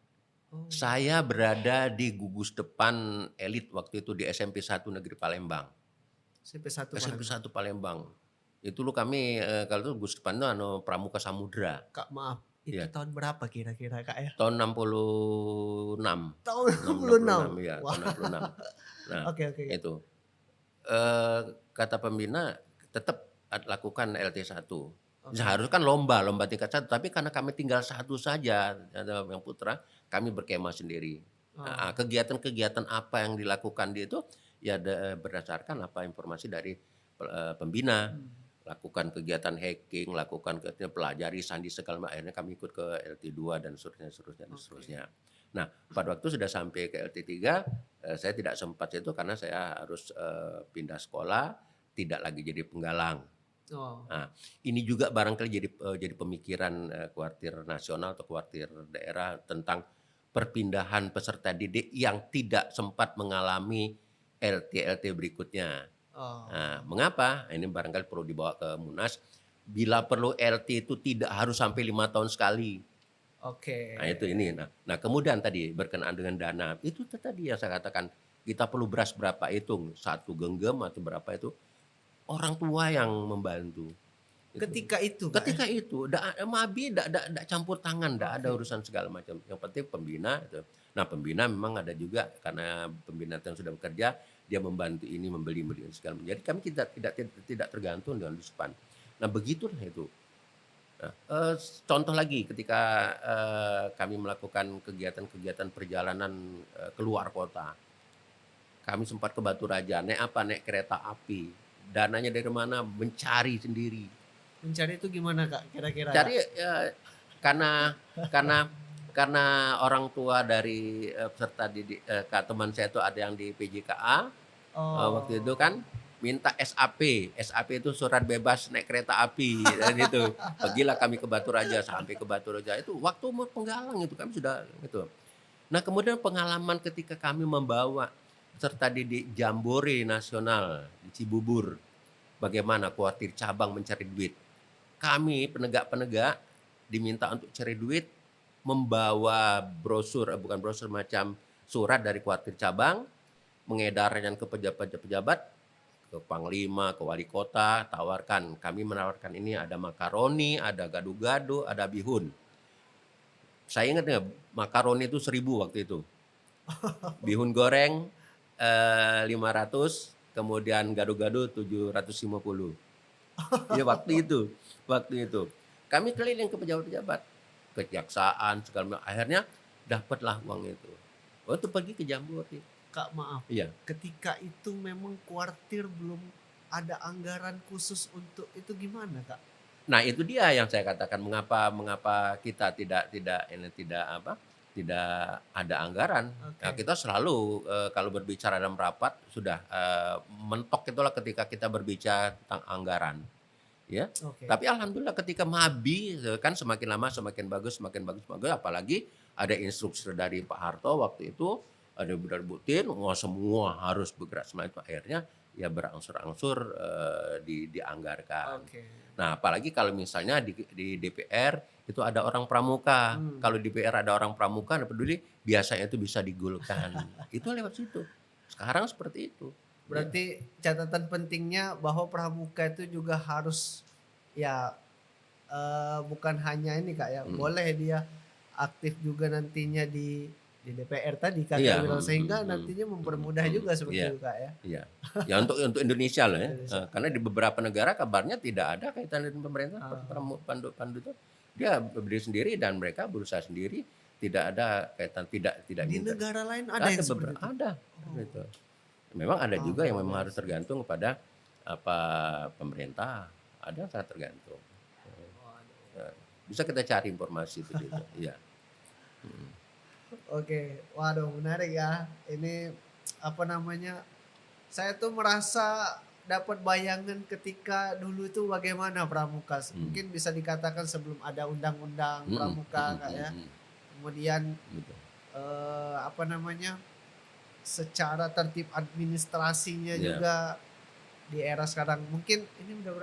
S1: Oh,
S2: saya berada di gugus depan elit waktu itu di SMP 1 Negeri Palembang.
S1: SMP 1 Palembang.
S2: SMP 1 Palembang. Itu dulu kami, kalau itu gugus depan itu pramuka samudra.
S1: Kak maaf, Itu
S2: Iya,
S1: tahun berapa kira-kira Kak ya?
S2: tahun 66,
S1: Tahun
S2: 66
S1: 66.
S2: ya,
S1: Wah,
S2: tahun 66. Nah,
S1: oke oke.
S2: itu. Eee, Kata pembina tetap lakukan LT1.
S1: Oke.
S2: Seharusnya kan lomba tingkat 1, tapi karena kami tinggal satu saja, ada yang putra, kami berkemah sendiri. Heeh,
S1: Oh,
S2: kegiatan-kegiatan apa yang dilakukan di itu, ya berdasarkan apa informasi dari pembina.
S1: mhm,
S2: Lakukan kegiatan hiking, lakukan kegiatan pelajari sandi segala akhirnya kami ikut ke LT2 dan seterusnya seterusnya dan
S1: oke.
S2: seterusnya. Nah, pada waktu sudah sampai ke LT3, saya tidak sempat itu karena saya harus, pindah sekolah, tidak lagi jadi penggalang.
S1: Oh,
S2: Nah, ini juga barangkali jadi pemikiran, kuartir nasional atau kuartir daerah tentang perpindahan peserta didik yang tidak sempat mengalami LT-LT berikutnya. Nah,
S1: oh,
S2: mengapa? Ini barangkali perlu dibawa ke Munas, bila perlu LT itu tidak harus sampai 5 tahun sekali.
S1: oke.
S2: Nah itu ini. Nah kemudian tadi berkenaan dengan dana, itu tadi yang saya katakan, kita perlu beras berapa hitung, 1 genggam atau berapa itu, orang tua yang membantu. Itu.
S1: Ketika itu Kak ya?
S2: Ketika itu, MABI ndak campur tangan, ndak ada
S1: Oke.
S2: urusan segala macam, yang penting pembina itu. Nah pembina memang ada juga karena pembina yang sudah bekerja, dia membantu ini, membeli segala macam. Jadi kami tidak tergantung dengan Dispan. Nah begitulah itu. Nah, contoh lagi ketika, kami melakukan kegiatan-kegiatan perjalanan, keluar kota. Kami sempat ke Batu Raja, naik apa? Naik kereta api. Dananya dari mana? Mencari sendiri.
S1: Mencari itu gimana Kak kira-kira Kak?
S2: Cari, karena karena karena orang tua dari, peserta didik, teman saya itu ada yang di PJKA, waktu itu
S1: Oh,
S2: kan minta SAP. SAP itu surat bebas naik kereta api dan itu. Pergilah kami ke Batu Raja, sampai ke Batu Raja itu waktu umur penggalang itu kami sudah itu. Nah kemudian pengalaman ketika kami membawa peserta didik Jambore Nasional di Cibubur, bagaimana kuartir cabang mencari duit. Kami penegak-penegak diminta untuk cari duit, membawa brosur, bukan brosur, macam surat dari kuartir cabang, mengedarkan ke pejabat-pejabat, ke panglima, ke wali kota, tawarkan. Kami menawarkan ini ada makaroni, ada gado-gado, ada bihun. Saya ingat nggak, makaroni itu 1.000 waktu itu. Bihun goreng 500, kemudian gado-gado 750. Ya waktu itu. Kami keliling ke pejabat-pejabat, kejaksaan segala macam, akhirnya dapatlah uang itu. Waktu pergi ke Jambore.
S1: Kak maaf,
S2: Iya.
S1: ketika itu memang kuartir belum ada anggaran khusus untuk itu gimana Kak?
S2: Nah itu dia yang saya katakan mengapa mengapa kita tidak apa, tidak ada anggaran. Nah
S1: Oke
S2: kita selalu, kalau berbicara dalam rapat sudah, mentok itulah ketika kita berbicara tentang anggaran. Ya,
S1: oke.
S2: tapi alhamdulillah ketika MABI, kan semakin lama semakin bagus bagus, apalagi ada instruksi dari Pak Harto waktu itu, ada Ibu Butin, wah semua harus bergerak semuanya itu akhirnya ya berangsur-angsur, dianggarkan.
S1: Oke.
S2: Nah, apalagi kalau misalnya di DPR itu ada orang pramuka,
S1: Mmm,
S2: kalau di DPR ada orang pramuka nggak peduli, biasanya itu bisa digulkan, itu lewat situ. Sekarang seperti itu, ya.
S1: berarti catatan pentingnya bahwa pramuka itu juga harus ya, bukan hanya ini Kak ya,
S2: Mhm.
S1: boleh dia aktif juga nantinya di DPR tadi
S2: Iya,
S1: Kakak bilang, sehingga nantinya mempermudah
S2: mhm,
S1: juga seperti
S2: iya,
S1: itu Kak ya?
S2: iya. Ya untuk Indonesia loh ya,
S1: Indonesia.
S2: karena di beberapa negara kabarnya tidak ada kaitan dengan pemerintah
S1: Oh,
S2: pandu itu. Dia berdiri sendiri dan mereka berusaha sendiri, tidak ada kaitan, tidak
S1: di
S2: minta.
S1: negara lain ada
S2: Ada
S1: yang seperti itu?
S2: ada,
S1: Oh,
S2: gitu. Memang ada
S1: wah
S2: juga
S1: luar
S2: yang memang harus
S1: biasa.
S2: tergantung kepada apa, pemerintah, ada yang sangat tergantung.
S1: Waduh.
S2: Eee, Bisa kita cari informasi itu juga, iya, mhm,
S1: Oke, waduh menarik ya. Ini apa namanya, saya tuh merasa dapat bayangan ketika dulu itu bagaimana pramuka.
S2: mmm,
S1: Mungkin bisa dikatakan sebelum ada undang-undang
S2: mhm
S1: pramuka
S2: mhm
S1: Kak
S2: mhm
S1: ya.
S2: mhm,
S1: Kemudian
S2: gitu,
S1: apa namanya, secara tertib administrasinya
S2: iya,
S1: juga di era sekarang. Mungkin ini udah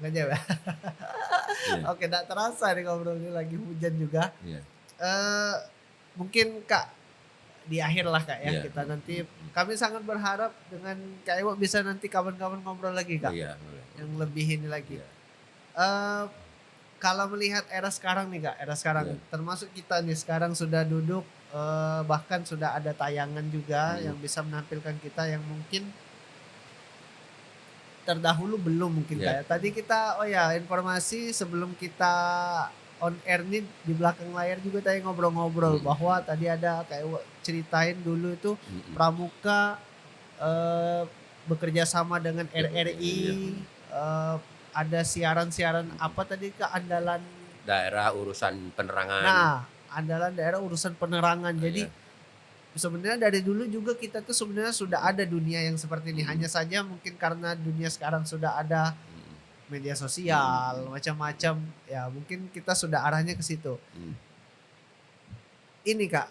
S1: nggak jauh ya?
S2: iya,
S1: Oke, nggak terasa nih ngobrol ini lagi hujan juga.
S2: iya,
S1: Eee, Mungkin Kak, di akhir lah Kak ya,
S2: iya,
S1: kita nanti kami sangat berharap dengan Kak Iwo bisa nanti kawan-kawan ngobrol lagi
S2: oh
S1: Kak,
S2: iya, boleh
S1: yang
S2: boleh,
S1: lebih ini lagi.
S2: iya,
S1: Eee, kalau melihat era sekarang nih Kak, era sekarang
S2: Ya.
S1: termasuk kita nih sekarang sudah duduk, bahkan sudah ada tayangan juga
S2: Mhm.
S1: yang bisa menampilkan kita yang mungkin terdahulu belum mungkin Kak
S2: Ya.
S1: ya. Tadi kita oh ya informasi sebelum kita on air nih di belakang layar juga tadi ngobrol-ngobrol
S2: Mhm.
S1: bahwa tadi ada kayak ceritain dulu itu
S2: Mhm.
S1: Pramuka, eee, bekerja sama dengan
S2: Ya,
S1: RRI,
S2: iya.
S1: ada siaran-siaran
S2: Mhm.
S1: apa tadi Kak, andalan
S2: Daerah urusan penerangan.
S1: nah, andalan daerah urusan penerangan. Jadi
S2: Ya.
S1: sebenarnya dari dulu juga kita tuh sebenarnya sudah
S2: Mhm.
S1: ada dunia yang seperti ini, hanya
S2: Mhm.
S1: saja mungkin karena dunia sekarang sudah ada
S2: Mhm.
S1: media
S2: Mhm.
S1: sosial,
S2: Mhm.
S1: macam-macam, ya mungkin kita sudah arahnya ke situ.
S2: Mhm.
S1: Ini Kak,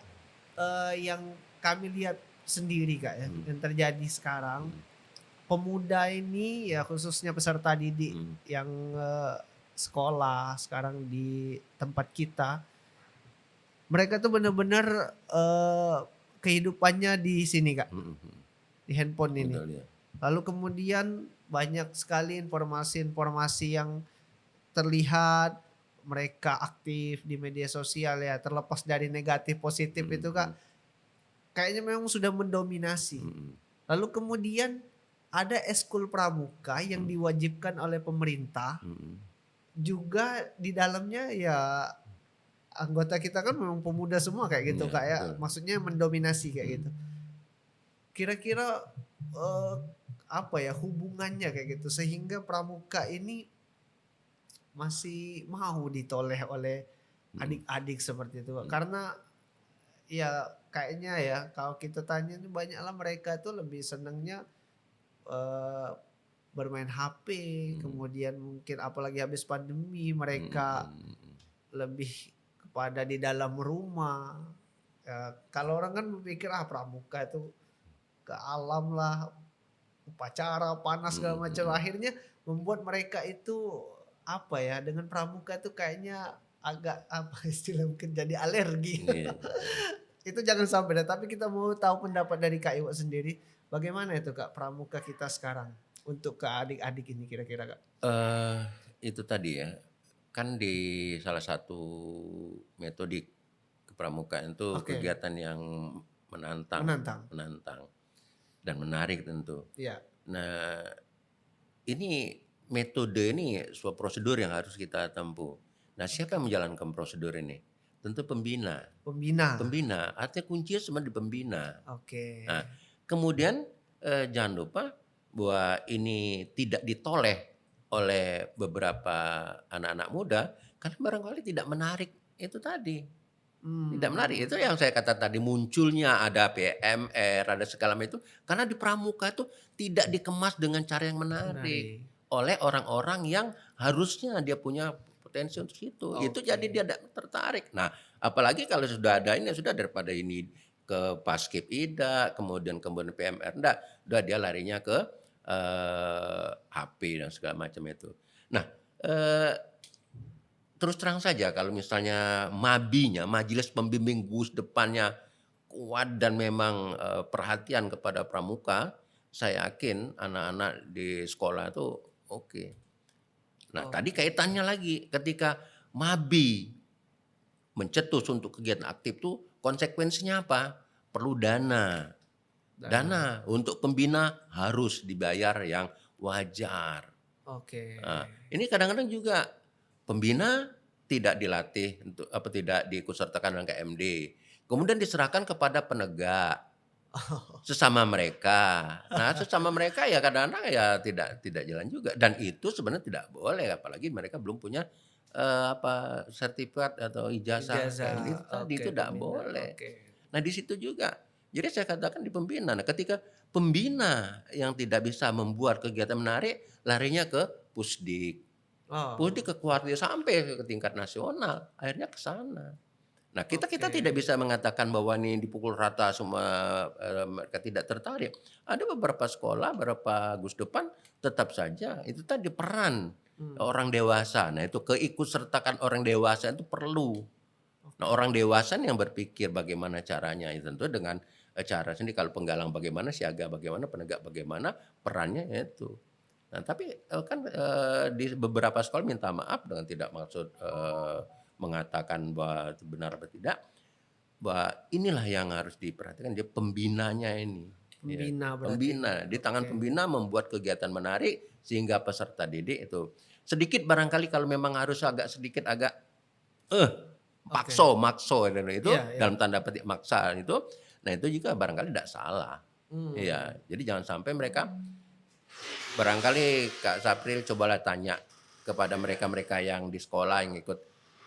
S1: yang kami lihat sendiri Kak ya,
S2: Mhm.
S1: yang terjadi sekarang,
S2: Mhm.
S1: pemuda ini ya khususnya peserta didik
S2: Mhm.
S1: yang, sekolah sekarang di tempat kita, mereka tuh bener-bener, kehidupannya di sini Kak,
S2: Mhm. Mhm.
S1: di handphone ini.
S2: Betul ya.
S1: Lalu kemudian banyak sekali informasi-informasi yang terlihat mereka aktif di media sosial ya, terlepas dari negatif positif
S2: Mhm.
S1: itu Kak,
S2: Mhm.
S1: kayaknya memang sudah mendominasi.
S2: Mhm.
S1: Lalu kemudian ada ekskul pramuka yang
S2: Mhm.
S1: diwajibkan oleh pemerintah,
S2: Mhm.
S1: juga di dalamnya ya anggota kita kan memang pemuda semua kayak gitu
S2: Iya,
S1: Kak ya,
S2: betul.
S1: maksudnya mendominasi kayak
S2: Mhm.
S1: gitu. Kira-kira, eee, apa ya hubungannya kayak gitu sehingga pramuka ini masih mau ditoleh oleh
S2: Mhm.
S1: adik-adik seperti itu Kak,
S2: Mhm.
S1: karena ya kayaknya ya kalau kita tanya nih banyaklah mereka tuh lebih senangnya, eee, bermain HP,
S2: Mhm.
S1: kemudian mungkin apalagi habis pandemi mereka
S2: Mhm. Mhm.
S1: lebih kepada di dalam rumah. Ya, kalau orang kan berpikir, ah pramuka itu ke alam lah, upacara, panas segala
S2: Mhm.
S1: macam.
S2: Mhm.
S1: Akhirnya membuat mereka itu apa ya, dengan pramuka tuh kayaknya agak apa istilah mungkin jadi alergi.
S2: Iya, iya.
S1: Itu jangan sampai deh, tapi kita mau tahu pendapat dari Kak Iwa sendiri, bagaimana itu Kak pramuka kita sekarang untuk ke adik-adik ini kira-kira Kak?
S2: Eee, itu tadi ya, kan di salah satu metodik kepramukaan itu
S1: Oke,
S2: kegiatan yang menantang
S1: menantang.
S2: menantang dan menarik tentu.
S1: Iya,
S2: Nah, ini metode ini sebuah prosedur yang harus kita tempuh. Nah, siapa yang
S1: oke.
S2: menjalankan prosedur ini? Tentu pembina.
S1: Pembina.
S2: Pembina, artinya kuncinya semua di pembina.
S1: Oke.
S2: Nah, kemudian, jangan lupa bahwa ini tidak ditoleh oleh beberapa anak-anak muda karena barangkali tidak menarik itu tadi, tidak menarik. Itu
S1: Mmm,
S2: yang saya kata tadi munculnya ada PMR, ada segala macam itu karena di pramuka itu tidak dikemas dengan cara yang menarik
S1: menarik.
S2: oleh orang-orang yang harusnya dia punya potensi untuk situ. Itu jadi
S1: Oke.
S2: dia tidak tertarik. Nah, apalagi kalau sudah ada ini, sudah daripada ini ke Paskib Ida, kemudian PMR, enggak, udah dia larinya ke, HP dan segala macam itu. Nah, eee, terus terang saja kalau misalnya MABI-nya, Majelis Pembimbing Gus Depannya kuat dan memang, perhatian kepada pramuka, saya yakin anak-anak di sekolah itu oke. Nah, tadi
S1: Oke.
S2: kaitannya lagi ketika MABI mencetus untuk kegiatan aktif tuh konsekuensinya apa? Perlu dana.
S1: Dana.
S2: Dana untuk pembina harus dibayar yang wajar.
S1: Oke.
S2: Nah, ini kadang-kadang juga pembina tidak dilatih untuk apa, tidak diikut sertakan dalam KMD. Kemudian diserahkan kepada penegak sesama mereka. Nah, sesama mereka ya kadang-kadang ya tidak jalan juga dan itu sebenarnya tidak boleh apalagi mereka belum punya, apa, sertifikat atau ijazah
S1: Ijazah,
S2: KMD itu tadi,
S1: oke
S2: itu tidak
S1: pembina,
S2: boleh.
S1: oke.
S2: Nah, di situ juga. Jadi saya katakan di pembina. Nah, ketika pembina yang tidak bisa membuat kegiatan menarik, larinya ke Pusdik. Pusdik
S1: Oh,
S2: ke Kuartir sampai ke tingkat nasional, akhirnya ke sana. Nah, kita
S1: oke.
S2: tidak bisa mengatakan bahwa ini dipukul rata semua, mereka tidak tertarik. Ada beberapa sekolah, beberapa Gus Depan tetap saja itu tadi peran
S1: Mmm,
S2: orang dewasa. Nah, itu keikutsertakan orang dewasa itu perlu. Nah,
S1: oke.
S2: orang dewasa yang berpikir bagaimana caranya, ya tentu dengan, cara sendiri. Kalau penggalang bagaimana, siaga bagaimana, penegak bagaimana, perannya ya itu. Nah tapi, kan, di beberapa sekolah minta maaf dengan tidak maksud, mengatakan bahwa itu benar atau tidak, bahwa inilah yang harus diperhatikan dia pembinanya ini, ya.
S1: Pembina berarti.
S2: Pembina, di tangan
S1: Oke.
S2: pembina membuat kegiatan menarik sehingga peserta didik itu sedikit barangkali kalau memang harus agak sedikit agak, eh,
S1: Oke.
S2: makso dan itu
S1: Iya iya.
S2: dalam tanda petik maksa itu, nah itu juga barangkali tidak salah. Iya,
S1: Mmm.
S2: jadi jangan sampai mereka barangkali Kak Sapril cobalah tanya kepada mereka-mereka yang di sekolah yang ikut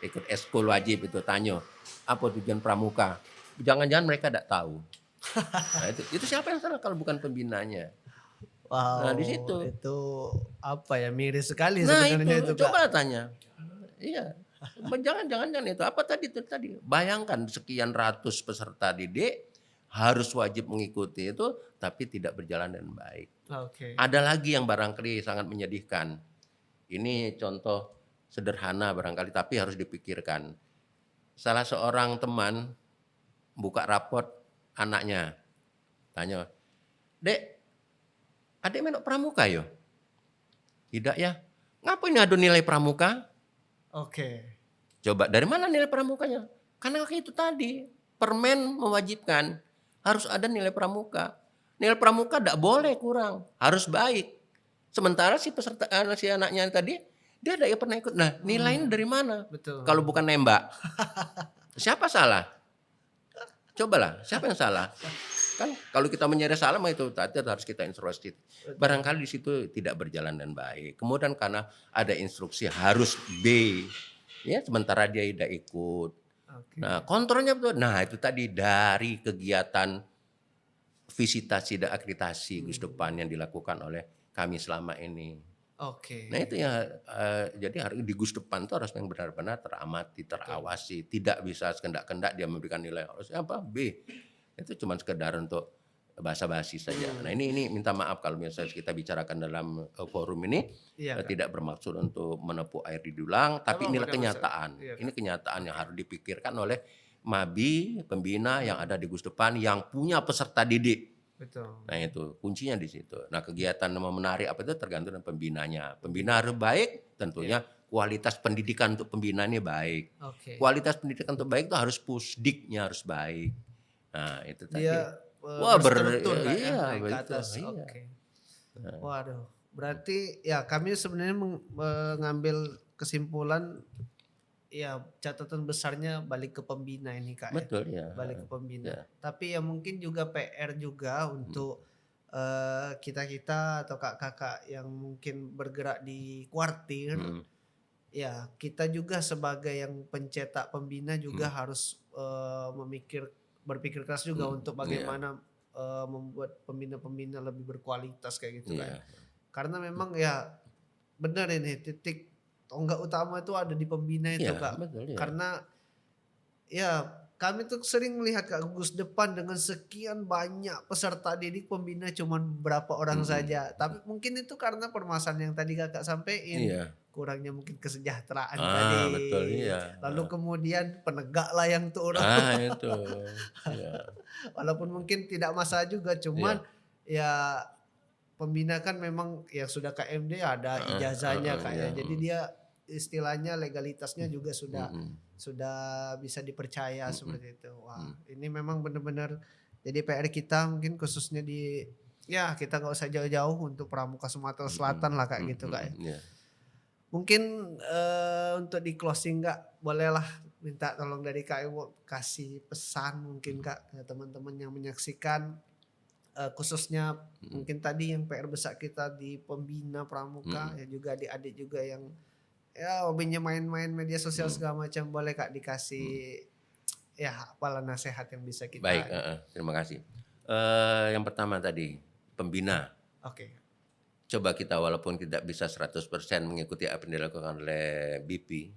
S2: ikut eskul wajib itu, tanya, "Apa tujuan pramuka?" Jangan-jangan mereka tidak tahu. Nah itu siapa yang salah kalau bukan pembinanya? Nah di
S1: Wow,
S2: situ.
S1: itu apa ya, miris sekali
S2: Nah
S1: sebenarnya
S2: itu,
S1: itu, Kak.
S2: cobalah tanya. Iya, jangan itu, apa tadi, bayangkan sekian ratus peserta didik harus wajib mengikuti itu, tapi tidak berjalan dengan baik.
S1: Oke.
S2: Ada lagi yang barangkali sangat menyedihkan. Ini contoh sederhana barangkali tapi harus dipikirkan. Salah seorang teman buka raport anaknya, tanya, "Dek, adek melok pramuka yo?" "Tidak ya." "Ngapain ada nilai pramuka?"
S1: Oke.
S2: Coba dari mana nilai pramukanya? Karena itu tadi, permen mewajibkan harus ada nilai pramuka. Nilai pramuka tidak boleh kurang, harus baik. Sementara si peserta si anaknya tadi, dia tidak pernah ikut. Nah, nilainya
S1: Mmm,
S2: dari mana? Kalau
S1: betul.
S2: bukan nembak. Siapa salah? Cobalah, siapa yang salah? Kan kalau kita menyeret salah mah itu tadi harus kita introspeksi.
S1: Betul.
S2: Barangkali di situ tidak berjalan dengan baik. Kemudian karena ada instruksi harus B, ya sementara dia tidak ikut. Nah,
S1: Oke.
S2: kontrolnya betul. Nah, itu tadi dari kegiatan visitasi dan akreditasi Gus
S1: Mmm,
S2: Depan yang dilakukan oleh kami selama ini.
S1: oke.
S2: Nah itu ya, jadi harus di Gus Depan itu harus yang benar-benar teramati,
S1: Betul.
S2: terawasi, tidak bisa sekendak-kendak dia memberikan nilai harusnya apa B. Itu cuma sekedar untuk basa-basi saja. Nah
S1: Mmm,
S2: ini minta maaf kalau misalnya kita bicarakan dalam, forum ini,
S1: iya, Kak.
S2: tidak bermaksud untuk menepuk air di dulang,
S1: Nggak
S2: tapi
S1: apa-apa
S2: inilah
S1: nggak masalah.
S2: kenyataan.
S1: Iya,
S2: Ini
S1: Kak.
S2: kenyataan yang
S1: Oke.
S2: harus dipikirkan oleh MABI, pembina yang
S1: Mmm,
S2: ada di Gus Depan yang punya peserta didik.
S1: betul.
S2: Nah itu, kuncinya di situ. Nah kegiatan yang menarik apa itu tergantung dengan pembinanya. Pembina harus baik,
S1: Iya.
S2: tentunya kualitas pendidikan untuk pembina ini baik.
S1: Oke.
S2: Kualitas pendidikan untuk baik itu harus pusdiknya harus baik. Nah itu tadi.
S1: Dia,
S2: Wah
S1: berstruktur, Kak, ya,
S2: iya
S1: naik ke
S2: betul,
S1: atas.
S2: iya.
S1: Oke.
S2: Nah,
S1: Waduh, berarti ya kami sebenarnya mengambil kesimpulan, ya catatan besarnya balik ke pembina ini, Kak, ya,
S2: betul ya,
S1: balik ke pembina.
S2: ya.
S1: Tapi ya mungkin juga PR juga
S2: Mhm,
S1: untuk, kita-kita atau kakak-kakak yang mungkin bergerak di kuartir,
S2: mhm,
S1: ya kita juga sebagai yang pencetak pembina juga
S2: mhm,
S1: harus, berpikir keras juga
S2: mhm,
S1: untuk
S2: iya,
S1: bagaimana, membuat pembina-pembina lebih berkualitas kayak gitu, Kak, ya.
S2: iya,
S1: Karena memang ya benar ini titik tonggak utama itu ada di pembina itu,
S2: iya
S1: Kak.
S2: betul ya.
S1: Karena ya kami tuh sering melihat Kak Gugus Depan dengan sekian banyak peserta didik pembina cuman beberapa orang
S2: Mhm,
S1: saja. Tapi mungkin itu karena permasalahan yang tadi Kakak sampein,
S2: iya.
S1: kurangnya mungkin kesejahteraan
S2: Ah
S1: tadi.
S2: betul iya,
S1: Lalu
S2: heeh.
S1: kemudian penegaklah yang turun.
S2: Ah itu, iya,
S1: Walaupun mungkin tidak masalah juga, cuman
S2: iya.
S1: ya pembina kan memang yang sudah KMD ada
S2: Heeh,
S1: ijazahnya
S2: heeh,
S1: Kak
S2: iya,
S1: ya. Jadi dia istilahnya legalitasnya juga
S2: mhm,
S1: sudah bisa dipercaya
S2: mhm,
S1: seperti itu. Wah,
S2: mhm,
S1: ini memang benar-benar jadi PR kita mungkin khususnya di ya kita nggak usah jauh-jauh untuk Pramuka Sumatera
S2: mhm,
S1: Selatan lah Kak
S2: mhm,
S1: gitu Kak ya.
S2: iya,
S1: Mungkin, untuk di closing Kak, bolehlah minta tolong dari Kak Iwo kasih pesan mungkin Kak ke teman-teman yang menyaksikan. Khususnya
S2: mhm,
S1: mungkin tadi yang PR besar kita di pembina pramuka,
S2: mhm,
S1: ya juga adik-adik juga yang ya hobinya main-main media sosial
S2: mhm,
S1: segala macam, boleh Kak
S2: mhm.
S1: dikasih ya apalah nasehat yang bisa
S2: Baik,
S1: kita ini.
S2: heeh, terima kasih. Yang pertama tadi, pembina.
S1: Oke.
S2: Coba kita walaupun tidak bisa 100% mengikuti apa yang dilakukan oleh BP,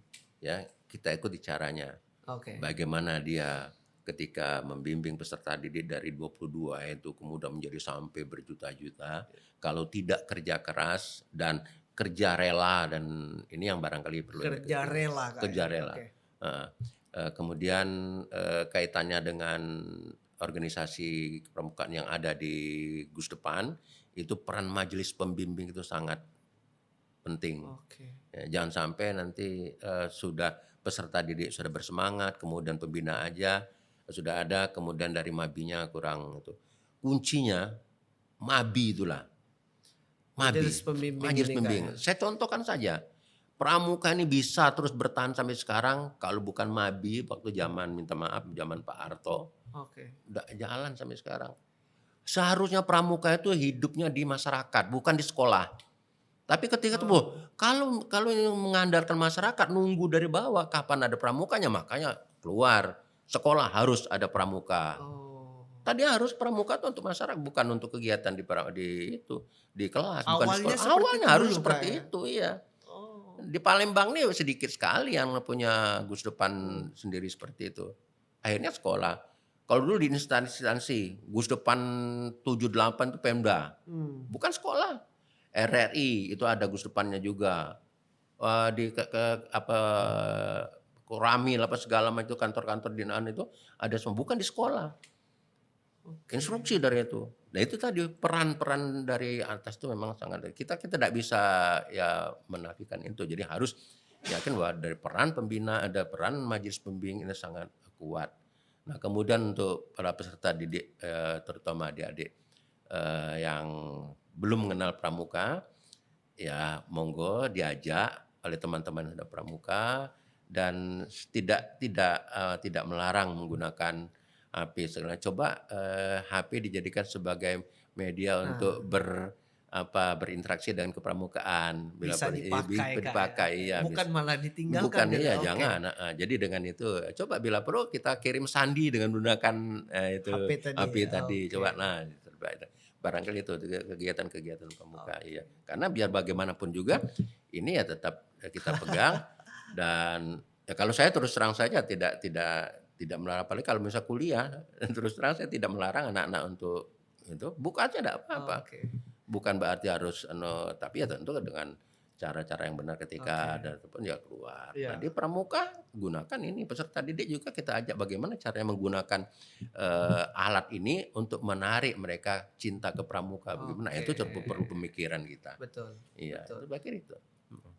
S2: ya, kita ikuti caranya.
S1: Oke.
S2: Bagaimana dia ketika membimbing peserta didik dari 22 itu kemudian menjadi sampai berjuta-juta, kalau tidak kerja keras dan kerja rela dan ini yang barangkali perlu
S1: Kerja
S2: diikuti.
S1: rela Kak
S2: Kerja
S1: ya,
S2: rela,
S1: oke.
S2: heeh. Kemudian, kaitannya dengan organisasi kepramukaan yang ada di Gus Depan, itu peran majelis pembimbing itu sangat penting.
S1: Oke.
S2: Ya, jangan sampai nanti sudah peserta didik sudah bersemangat, kemudian pembina aja sudah ada, kemudian dari mabinya kurang itu. Kuncinya mabi itulah,
S1: Majelis
S2: mabi,
S1: pembimbing
S2: majelis
S1: ini Kak
S2: pembimbing.
S1: ya?
S2: Saya contohkan saja, pramuka ini bisa terus bertahan sampai sekarang kalau bukan mabi waktu zaman minta maaf zaman Pak Harto,
S1: Oke.
S2: udah jalan sampai sekarang. Seharusnya pramuka itu hidupnya di masyarakat, bukan di sekolah. Tapi ketika itu,
S1: Oh.
S2: kalau kalau yang mengandalkan masyarakat nunggu dari bawah kapan ada pramukanya, makanya keluar sekolah harus ada pramuka.
S1: Oh.
S2: Tadi harus pramuka itu untuk masyarakat, bukan untuk kegiatan di itu di kelas, bukan di
S1: Awalnya
S2: sekolah.
S1: seperti
S2: Awalnya
S1: itu
S2: harus
S1: dulu Kak
S2: seperti
S1: ya?
S2: itu, iya.
S1: Oh.
S2: Di Palembang nih sedikit sekali yang punya Gus Depan
S1: Hmm.
S2: sendiri seperti itu. Akhirnya sekolah. Kalau dulu di instansi-instansi Gus Depan 78 itu Pemda,
S1: Hmm.
S2: bukan sekolah. RRI itu ada Gus Depannya juga. Di apa Koramil apa segala macam itu kantor-kantor binaan itu ada semua, bukan di sekolah.
S1: Oke.
S2: Instruksi dari itu. Nah itu tadi peran-peran dari atas itu memang sangat kita kita tidak bisa ya menafikan itu. Jadi harus yakin bahwa dari peran pembina ada peran majelis pembimbing ini sangat kuat. Nah kemudian untuk para peserta didik terutama adik-adik yang belum mengenal pramuka, ya monggo diajak oleh teman-teman yang sudah pramuka dan tidak melarang menggunakan HP segala. Coba HP dijadikan sebagai media
S1: Nah,
S2: untuk berinteraksi dengan kepramukaan. Bila
S1: bisa dipakai Kak ya?
S2: dipakai, iya
S1: Bukan
S2: bisa.
S1: malah ditinggalkan
S2: Bukan,
S1: gitu,
S2: iya
S1: oke.
S2: jangan. Jadi dengan itu coba bila perlu kita kirim sandi dengan menggunakan itu
S1: HP tadi
S2: HP
S1: ya?
S2: tadi.
S1: Oke.
S2: Coba nah barangkali itu kegiatan-kegiatan pramuka,
S1: Oke.
S2: iya. Karena biar bagaimanapun juga ini ya tetap kita pegang dan ya kalau saya terus terang saja tidak melarang, apalagi kalau misal kuliah terus terang saya tidak melarang anak-anak untuk itu buka aja tidak apa-apa.
S1: Oke.
S2: Bukan berarti harus tapi ya tentu dengan cara-cara yang benar ketika
S1: Oke.
S2: ada ataupun ya keluar. Nah
S1: Iya.
S2: di pramuka gunakan ini peserta didik juga kita ajak bagaimana caranya menggunakan alat ini untuk menarik mereka cinta ke pramuka bagaimana. Nah,
S1: Oke.
S2: itu perlu pemikiran kita.
S1: Betul,
S2: Iya, itu
S1: betul.
S2: pikir itu.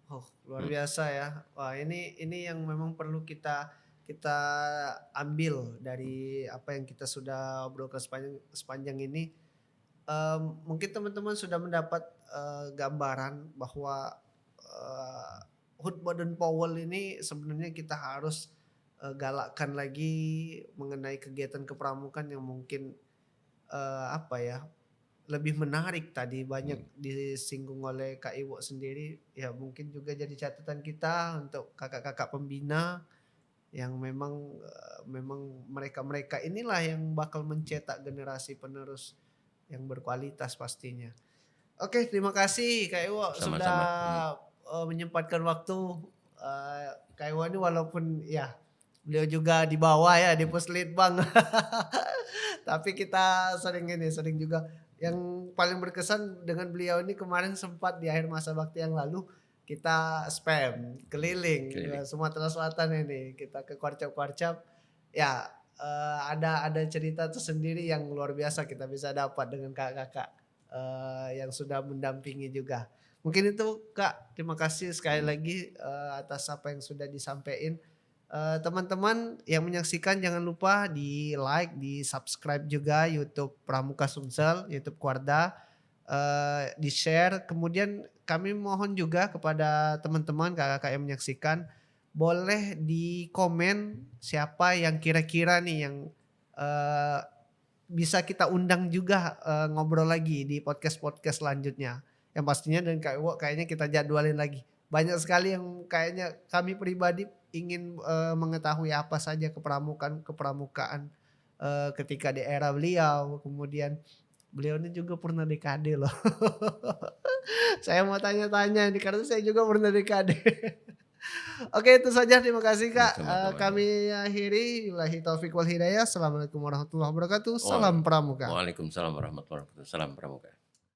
S1: Oh, luar
S2: Hmm.
S1: biasa ya. Wah, ini yang memang perlu kita kita ambil dari apa yang kita sudah obrolkan sepanjang sepanjang ini. Mungkin teman-teman sudah mendapat gambaran bahwa Hut Baden Powell ini sebenarnya kita harus galakkan lagi mengenai kegiatan kepramukaan yang mungkin apa ya, lebih menarik tadi banyak
S2: Hmm.
S1: disinggung oleh Kak Iwo sendiri, ya mungkin juga jadi catatan kita untuk kakak-kakak pembina yang memang mereka-mereka inilah yang bakal mencetak generasi penerus yang berkualitas pastinya. Oke, terima kasih Kak Iwo sudah
S2: Sama-sama.
S1: menyempatkan waktu. Kak Iwo ini walaupun ya beliau juga di bawah ya di Puslitbang. Tapi kita sering juga yang paling berkesan dengan beliau ini kemarin sempat di akhir masa bakti yang lalu kita spam keliling
S2: Keliling.
S1: Sumatera Selatan ini. Kita ke Kuarcap-Kuarcap. Ya, ada cerita tersendiri yang luar biasa kita bisa dapat dengan kakak-kakak yang sudah mendampingi juga. Mungkin itu Kak, terima kasih sekali lagi atas apa yang sudah disampaikan. Teman-teman yang menyaksikan jangan lupa di-like, di-subscribe juga YouTube Pramuka Sumsel, YouTube Kuarda, di-share. Kemudian kami mohon juga kepada teman-teman kakak-kakak yang menyaksikan boleh di komen siapa yang kira-kira nih yang eee, bisa kita undang juga ngobrol lagi di podcast-podcast selanjutnya. Yang pastinya dan Kak Iwo kayaknya kita jadwalin lagi. Banyak sekali yang kayaknya kami pribadi ingin mengetahui apa saja kepramukaan ketika di era beliau. Kemudian beliau ini juga pernah DKD loh. Saya mau tanya-tanya nih karena saya juga pernah DKD. Oke itu saja terima kasih
S2: Ya,
S1: Kak,
S2: sama-sama.
S1: kami akhiri. Billahi taufik wal hidayah. Assalamualaikum warahmatullahi wabarakatuh.
S2: Oh,
S1: Salam Pramuka.
S2: Waalaikumsalam warahmatullahi wabarakatuh. Salam pramuka.